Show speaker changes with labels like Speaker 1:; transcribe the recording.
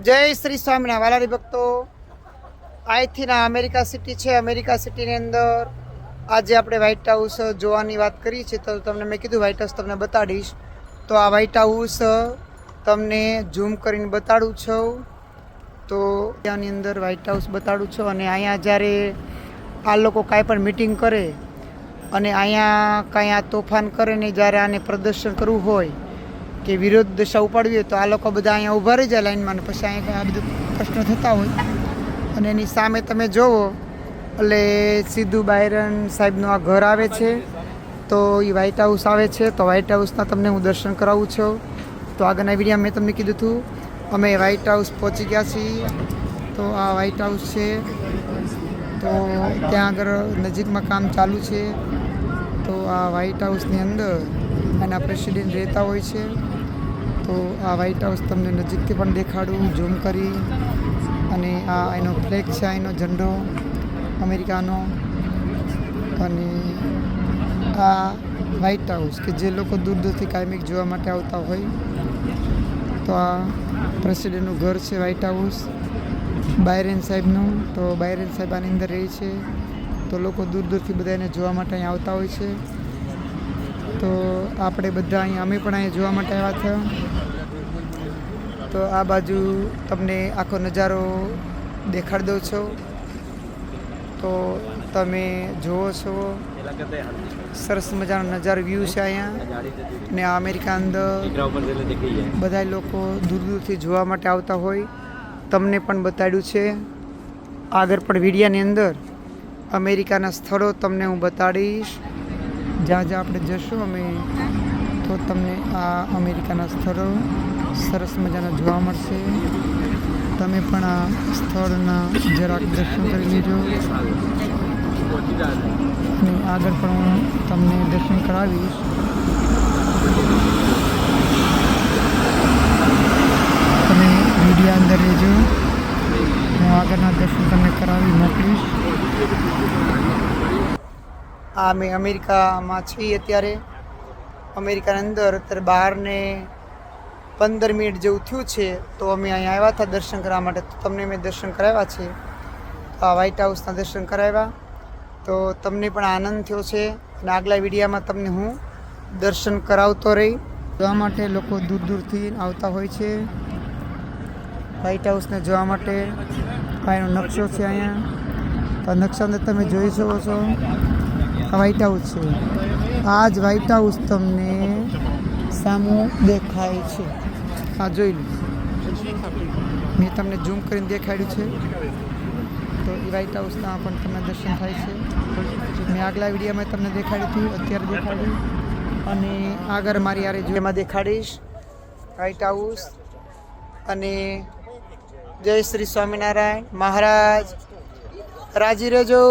Speaker 1: જય શ્રી સ્વામિનારાયણ વાલારી ભક્તો। અહીંથી ના અમેરિકા સિટી છે। અમેરિકા સિટીની અંદર આજે આપણે વ્હાઇટ હાઉસ જોવાની વાત કરી છે, તો તમને મેં કીધું વ્હાઇટ હાઉસ તમને બતાડીશ। તો આ વ્હાઇટ હાઉસ તમને ઝૂમ કરીને બતાડું છું। તો ત્યાંની અંદર વ્હાઇટ હાઉસ બતાડું છું, અને અહીંયા જ્યારે આ લોકો કાંઈ પણ મિટિંગ કરે અને અહીંયા કાંઈ આ તોફાન કરે ને જ્યારે આને પ્રદર્શન કરવું હોય કે વિરોધ દશા ઉપાડવી હોય તો આ લોકો બધા અહીંયા ઊભા રહી જાય લાઈનમાં, અને પછી અહીંયા આ બધું પ્રશ્નો થતા હોય અને એની સામે તમે જોવો એટલે સીધું બાયરન સાહેબનું આ ઘર આવે છે। તો એ વ્હાઇટ હાઉસ આવે છે। તો વ્હાઇટ હાઉસના તમને હું દર્શન કરાવું છું। તો આગળના વિડીયોમાં મેં તમને કીધું હતું અમે વ્હાઇટ હાઉસ પહોંચી ગયા છીએ। તો આ વ્હાઇટ હાઉસ છે, તો ત્યાં આગળ નજીકમાં કામ ચાલુ છે। તો આ વ્હાઇટ હાઉસની અંદર એના પ્રેસિડેન્ટ રહેતા હોય છે। તો આ વ્હાઇટ હાઉસ તમને નજીકથી પણ દેખાડું ઝૂમ કરી, અને આ એનો ફ્લેગ છે, એનો ઝંડો અમેરિકાનો, અને આ વ્હાઇટ હાઉસ કે જે લોકો દૂર દૂરથી કાયમિક જોવા માટે આવતા હોય। તો આ પ્રેસિડેન્ટનું ઘર છે વ્હાઇટ હાઉસ બાયરન સાહેબનું। તો બાયરન સાહેબ આની અંદર રહે છે। તો લોકો દૂર દૂરથી બધા એને જોવા માટે અહીંયા આવતા હોય છે। તો આપણે બધા અહીંયા અમે પણ અહીંયા જોવા માટે આવ્યા હતા। તો આ બાજુ તમને આખો નજારો દેખાડી દઉં છું। તો તમે જુઓ છો સરસ મજાનો નજારો વ્યૂ છે અહીંયા, ને આ અમેરિકા અંદર બધા લોકો દૂર દૂરથી જોવા માટે આવતા હોય, તમને પણ બતાડ્યું છે। આગળ પણ વિડીયાની અંદર અમેરિકાના સ્થળો તમને હું બતાડીશ, જ્યાં જ્યાં આપણે જશું અમે તો તમને આ અમેરિકાના સ્થળો સરસ મજાના જોવા મળશે। તમે પણ આ સ્થળના જરાક દર્શન કરી લેજો, અને આગળ પણ હું તમને દર્શન કરાવીશ। તમે વિડીયો અંદર રહેજો, હું આગળના દર્શન તમને કરાવી મોકલીશ। આ અમે અમેરિકામાં છીએ અત્યારે। અમેરિકાની અંદર અત્યારે બહારને 15 મિનિટ જેવું થયું છે। તો અમે અહીંયા આવ્યા હતા દર્શન કરવા માટે, તો તમને મેં દર્શન કરાવ્યા છે। આ વ્હાઇટ હાઉસના દર્શન કરાવ્યા, તો તમને પણ આનંદ થયો છે, અને આગલા વિડીયામાં તમને હું દર્શન કરાવતો રહી। જોવા માટે લોકો દૂર દૂરથી આવતા હોય છે વ્હાઇટ હાઉસને જોવા માટે। આ એનો નકશો છે અહીંયા, તો નકશા અંદર તમે જોઈ શકો છો આ વ્હાઇટ હાઉસ છે। આ જ વ્હાઇટ હાઉસ તમને સામું દેખાય છે, આ જોઈ લો, મેં તમને ઝૂમ કરીને દેખાડ્યું છે। તો એ વ્હાઇટ હાઉસના પણ તમને દર્શન થાય છે। મેં આગલા વિડીયોમાં તમને દેખાડ્યું હતું, અત્યારે દેખાડ્યું, અને આગળ મારી યારે જો એમાં દેખાડીશ વ્હાઇટ હાઉસ। અને જય શ્રી સ્વામિનારાયણ મહારાજ, રાજી રહેજો।